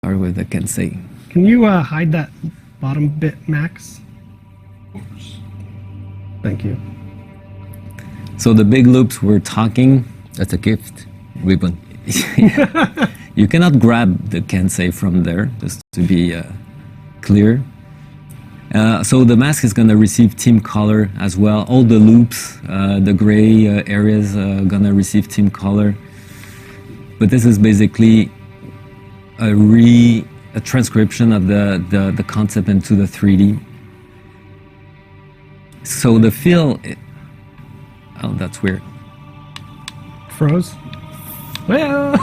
start with the Kensei. Can you hide that bottom bit, Max? Of course. Thank you. So the big loops we're talking, That's a gift. Ribbon. you cannot grab the Kensei from there, just to be clear. So the mask is gonna receive team color as well. All the loops, the gray areas gonna receive team color. But this is basically a transcription of the concept into the 3D. So the feel, oh, that's weird. Froze. Well,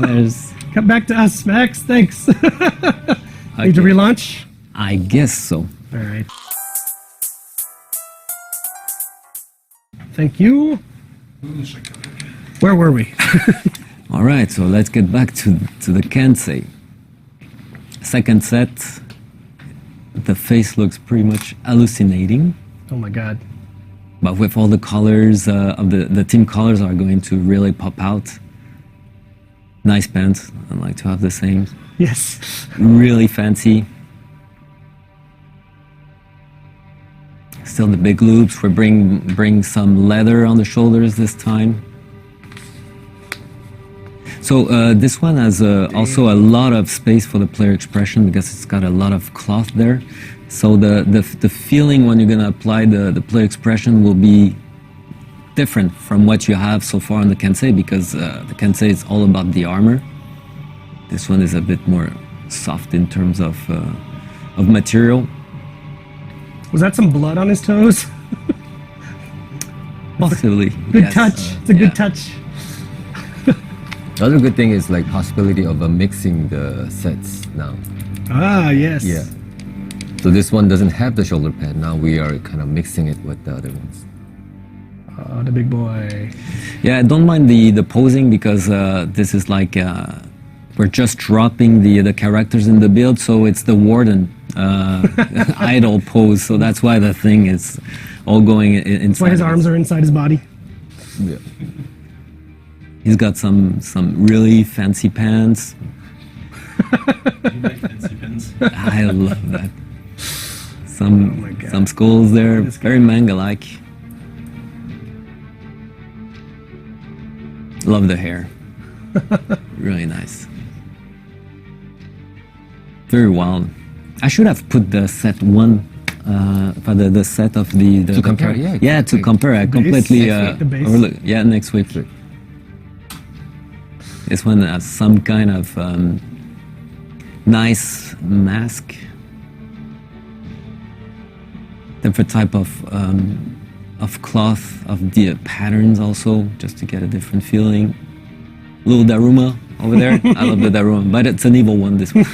There's, come back to us, Max. Thanks. Need to Okay. relaunch? I guess so. All right. Thank you. Where were we? All right, so let's get back to the Kensei. Second set, the face looks pretty much hallucinating, Oh my God. but with all the colors of the team colors are going to really pop out. Nice pants, I'd like to have the same. Yes. Really fancy. Still the big loops. We bring some leather on the shoulders this time. So this one has also a lot of space for the player expression because it's got a lot of cloth there. So the feeling when you're gonna apply the player expression will be different from what you have so far on the Kensei because the Kensei is all about the armor. This one is a bit more soft in terms of material. Was that some blood on his toes? Possibly. Good yes. touch. It's a Yeah. good touch. The other good thing is like possibility of mixing the sets now. Ah, yes. Yeah. So this one doesn't have the shoulder pad. Now we are kind of mixing it with the other ones. Oh, the big boy. Yeah, I don't mind the posing because this is like we're just dropping the characters in the build, so it's the Warden idle pose. So that's why the thing is all going inside. That's why his arms are inside his body. Yeah. He's got some really fancy pants. You like fancy pins? I love that. Oh my God. Some skulls there, This guy. very manga-like. Love the hair. Really nice. Very wild. I should have put the set one, for the set of the To compare, yeah, yeah, to exactly. compare. I Base, completely next week, the base. overlook. Yeah, next week. This one has some kind of nice mask. Different type of cloth, of the patterns also, just to get a different feeling. Little Daruma over there. I love the Daruma, but it's an evil one, this one.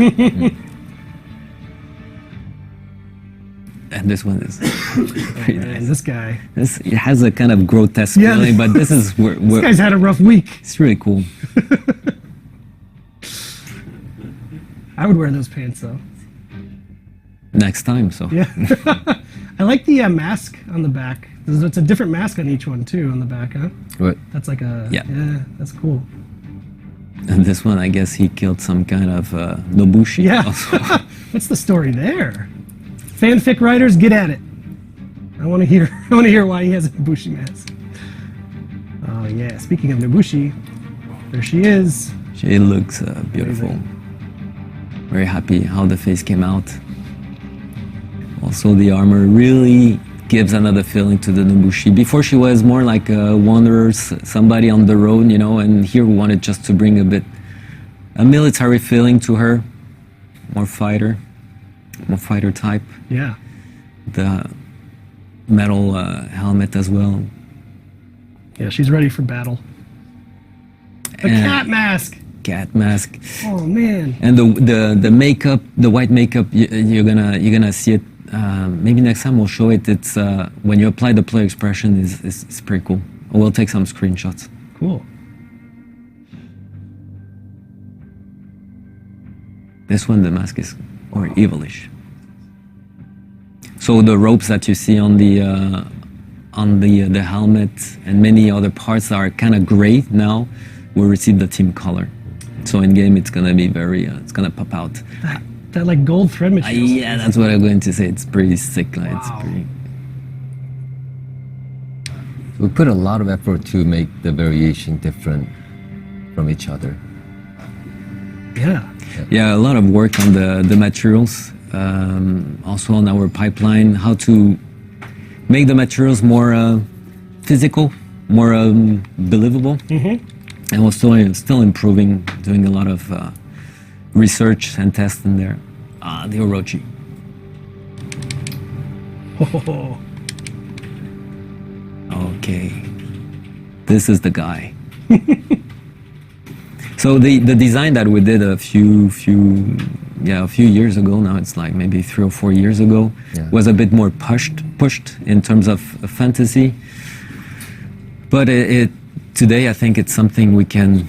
And this one is pretty Man, nice. this guy. It has a kind of grotesque Yeah. feeling, but this is where This guy's had a rough week. it's really cool. I would wear those pants though. Next time, so. Yeah. I like the mask on the back. It's a different mask on each one too on the back, huh? Right. That's like a Yeah. that's cool. And this one, I guess he killed some kind of Nobushi. Yeah. also. What's the story there? Fanfic writers, get at it. I want to hear. I want to hear why he has a Nobushi mask. Oh yeah. Speaking of Nobushi, there she is. She looks beautiful. Amazing. Very happy how the face came out. Also, the armor really gives another feeling to the Nobushi. Before she was more like a wanderer, somebody on the road, you know, and here we wanted just to bring a military feeling to her. More fighter type. Yeah. The metal helmet as well. Yeah. She's ready for battle. The And cat mask. cat mask. Oh man. And the makeup, the white makeup, you're gonna see it. Maybe next time we'll show it. It's when you apply the player expression, is pretty cool. We'll take some screenshots. Cool. This one, the mask is more evilish. So the ropes that you see on the helmet and many other parts are kind of gray now. Will receive the team color. So in game, it's gonna be very, it's gonna pop out. That like gold thread material. Yeah, that's what I'm going to say. It's pretty sick. Like, Wow. it's pretty. We put a lot of effort to make the variation different from each other. Yeah. Yeah, a lot of work on the materials. Also on our pipeline, how to make the materials more physical, more believable. And we're still improving, doing a lot of research and testing there. The Orochi. Oh, Okay, this is the guy. So the design that we did a few years ago, now it's like maybe 3 or 4 years ago, Yeah. was a bit more pushed in terms of fantasy. But today I think it's something we can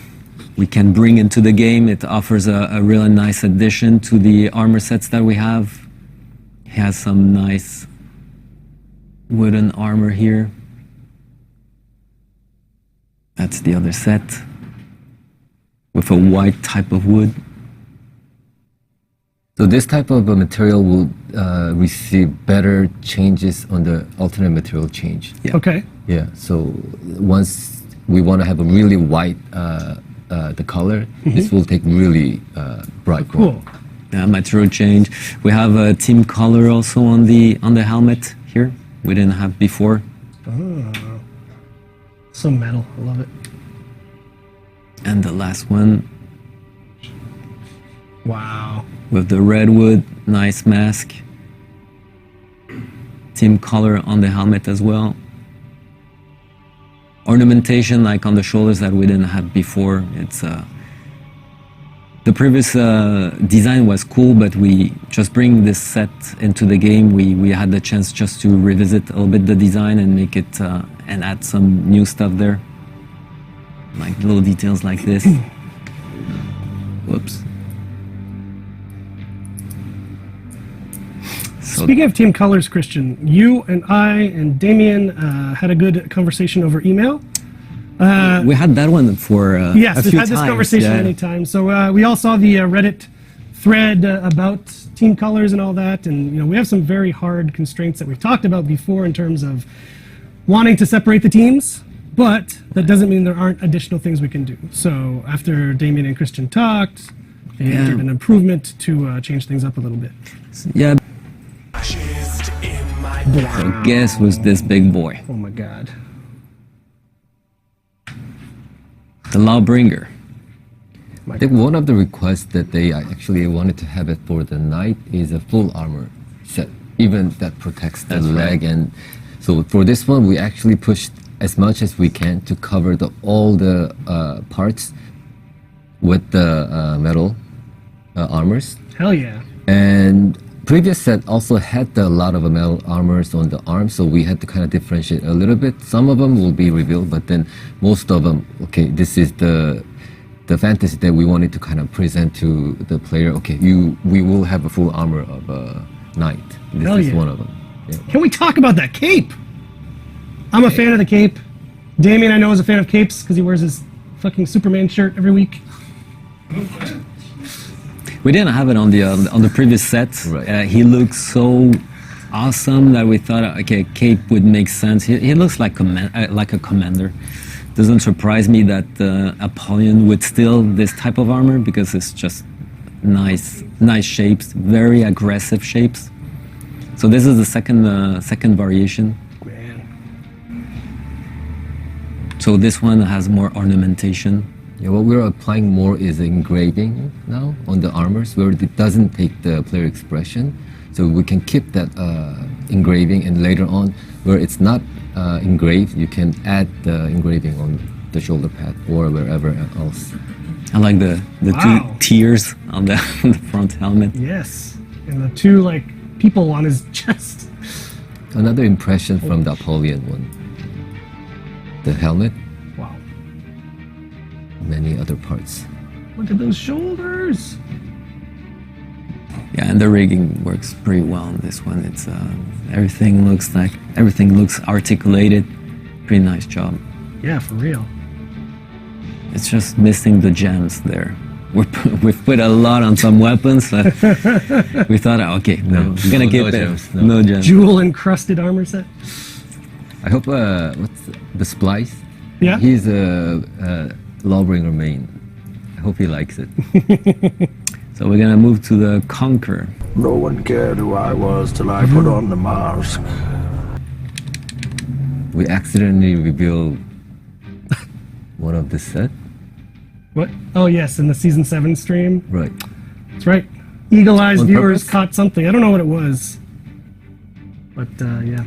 bring into the game. It offers a really nice addition to the armor sets that we have. It has some nice wooden armor here. That's the other set with a white type of wood. So this type of material will receive better changes on the alternate material change. Yeah. okay. Yeah. So once we want to have a really white the color, this will take really bright Cool. one. Material change. We have a team color also on the helmet here. We didn't have before. So metal. I love it. And the last one Wow. with the redwood, nice mask. Team color on the helmet as well. Ornamentation like on the shoulders that we didn't have before. It's the previous design was cool, but we just bring this set into the game. We had the chance just to revisit a little bit the design and make it and add some new stuff there, like little details like this. Whoops. So Speaking of team colors, Christian, you and I and Damien had a good conversation over email. we had that one for Yes, a we've few had this times, conversation yeah. many times. So we all saw the Reddit thread about team colors and all that, and we have some very hard constraints that we've talked about before in terms of wanting to separate the teams, but that doesn't mean there aren't additional things we can do. So after Damien and Christian talked, they Yeah. did an improvement to change things up a little bit. Yeah. So guess who's this big boy? Oh my God. The Lawbringer. I think one of the requests that they actually wanted to have it for the knight is a full armor set, even that protects the That's leg. right. And so for this one, we actually pushed as much as we can to cover all the parts with the metal armors. Hell yeah. And previous set also had a lot of metal armors on the arms, so we had to kind of differentiate a little bit. Some of them will be revealed, but then most of them, okay, this is the fantasy that we wanted to kind of present to the player. Okay, we will have a full armor of a knight. This Hell is yeah. one of them. Yeah. Can we talk about that cape? I'm a fan of the cape. Damien, I know, is a fan of capes because he wears his fucking Superman shirt every week. We didn't have it on the previous set. Right. He looks so awesome that we thought, okay, cape would make sense. He looks like a commander. Doesn't surprise me that Apollyon would steal this type of armor because it's just nice shapes, very aggressive shapes. So this is the second variation. Man. So this one has more ornamentation. Yeah, what we're applying more is engraving now on the armors, where it doesn't take the player expression. So we can keep that engraving, and later on, where it's not engraved, you can add the engraving on the shoulder pad or wherever else. I like the Wow. two tears on the front helmet. Yes. And the two, like, people on his chest. Another impression from the Apollyon one. The helmet, Wow. many other parts. Look at those shoulders. Yeah, and the rigging works pretty well on this one. It's everything looks articulated. Pretty nice job. Yeah, for real. It's just missing the gems there. we've put a lot on some weapons. We thought, okay, no, we're gonna keep no it. gems, no. No gems. Jewel encrusted armor set. I hope what's the Splice? Yeah. He's a Lawbringer main. I hope he likes it. So we're gonna move to the Conqueror. No one cared who I was till I put on the mask. We accidentally revealed one of the set. What? Oh yes, in the season 7 stream. Right. That's right. Eagle-eyed On viewers purpose? caught something. I don't know what it was, but yeah,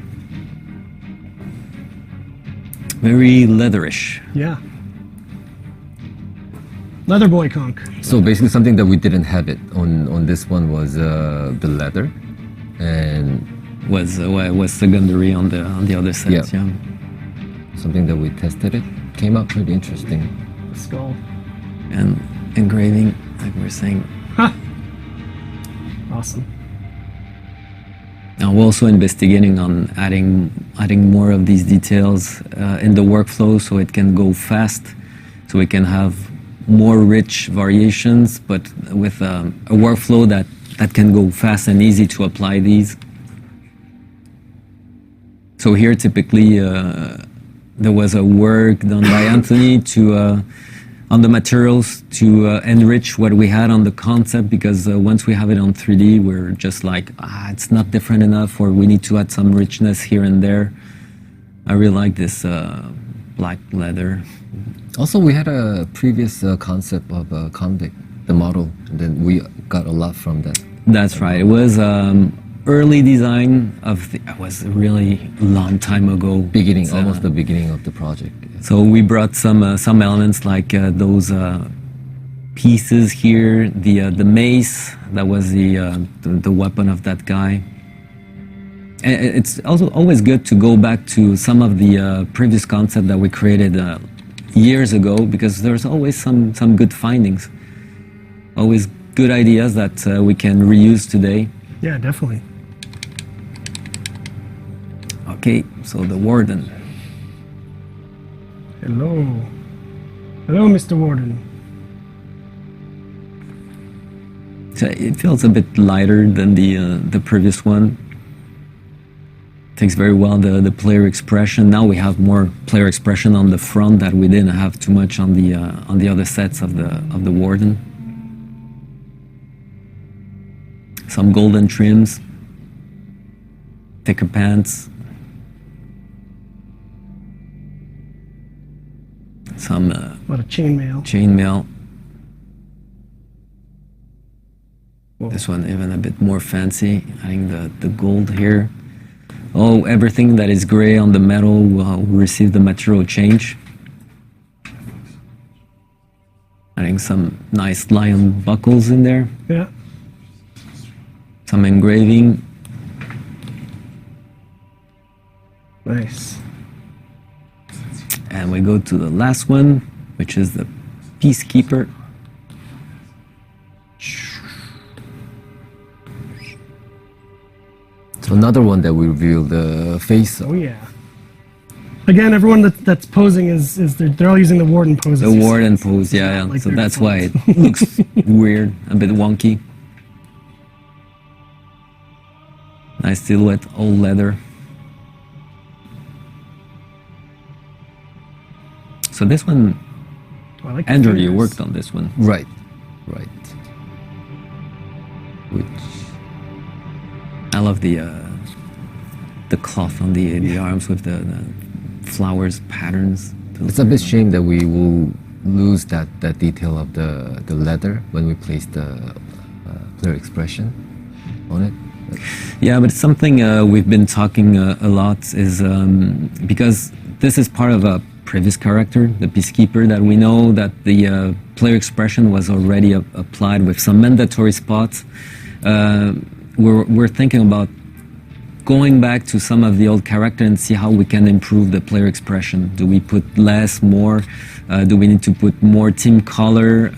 Very leatherish. yeah. Leather boy conk. So basically, something that we didn't have it on this one was the leather, and Was secondary on the other sets. Yeah. Yeah. something that we tested it came out pretty interesting. The skull. And engraving, like we were saying. Awesome. Now we're also investigating on adding more of these details in the workflow so it can go fast, so we can have more rich variations, but with a workflow that can go fast and easy to apply these. So here typically there was a work done by Anthony to on the materials to enrich what we had on the concept, because once we have it on 3D, we're just like, it's not different enough, or we need to add some richness here and there. I really like this black leather. Also, we had a previous concept of a convict, the model, and then we got a lot from that. That's right. It was early design of it was a really long time ago. Beginning, It's, almost the beginning of the project. So we brought some elements like those pieces here, the mace that was the weapon of that guy. And it's also always good to go back to some of the previous concept that we created years ago, because there's always some good findings, always good ideas that we can reuse today. Yeah, definitely. Okay, so the Warden. Hello. Hello, Mr. Warden. So it feels a bit lighter than the previous one. Takes very well the player expression. Now we have more player expression on the front that we didn't have too much on the other sets of the Warden. Some golden trims, thicker pants, some A lot of chainmail. chainmail. Whoa. This one even a bit more fancy, adding the gold here. Oh, everything that is gray on the metal will receive the material change. Adding some nice lion buckles in there. Yeah. Some engraving. Nice. And we go to the last one, which is the Peacekeeper. So another one that we revealed the face of. Oh yeah. Again, everyone that's posing is they're all using the Warden poses. The Warden pose, yeah. like So their that's why default. it looks weird, a bit wonky. Nice silhouette, all leather. So this one, Oh, I like the Andrew, you fingers. worked on this one. Right. Which I love the cloth on the arms with the flowers patterns. it's a bit shame that we will lose that detail of the leather when we place the player expression on it. Yeah, but it's something we've been talking a lot is because this is part of a previous character, the Peacekeeper, that we know that the player expression was already applied with some mandatory spots. We're thinking about going back to some of the old character and see how we can improve the player expression. Do we put less, more? Do we need to put more team color?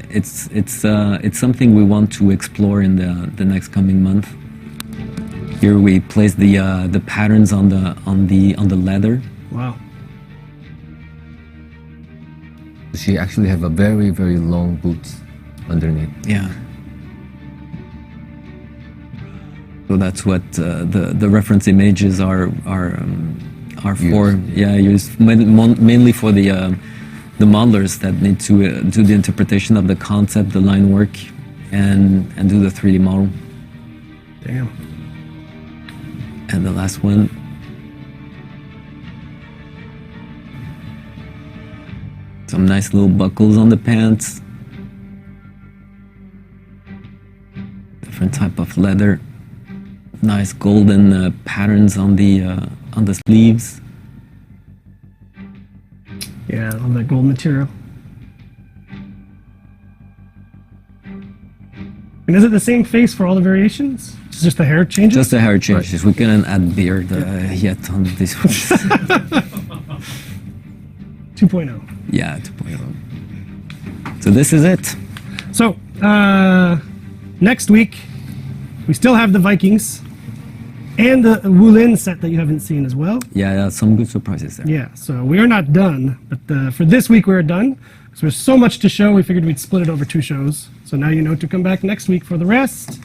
It's something we want to explore in the next coming month. Here we place the patterns on the leather. Wow. She actually have a very long boots. underneath. Yeah. So that's what the reference images are for. Yeah, used mainly for the modelers that need to do the interpretation of the concept, the line work, and do the 3D model. Damn. And the last one. Some nice little buckles on the pants. Different type of leather. Nice golden patterns on the sleeves. Yeah, all that gold material. And is it the same face for all the variations? It's just the hair changes? Just the hair changes. We couldn't add beard yet on this one. 2.0. Yeah, 2.0. So this is it. So, next week, we still have the Vikings and the Wulin set that you haven't seen as well. Yeah, some good surprises there. Yeah, so we are not done, but for this week we're done. So there's so much to show, we figured we'd split it over 2 shows. So now you know to come back next week for the rest.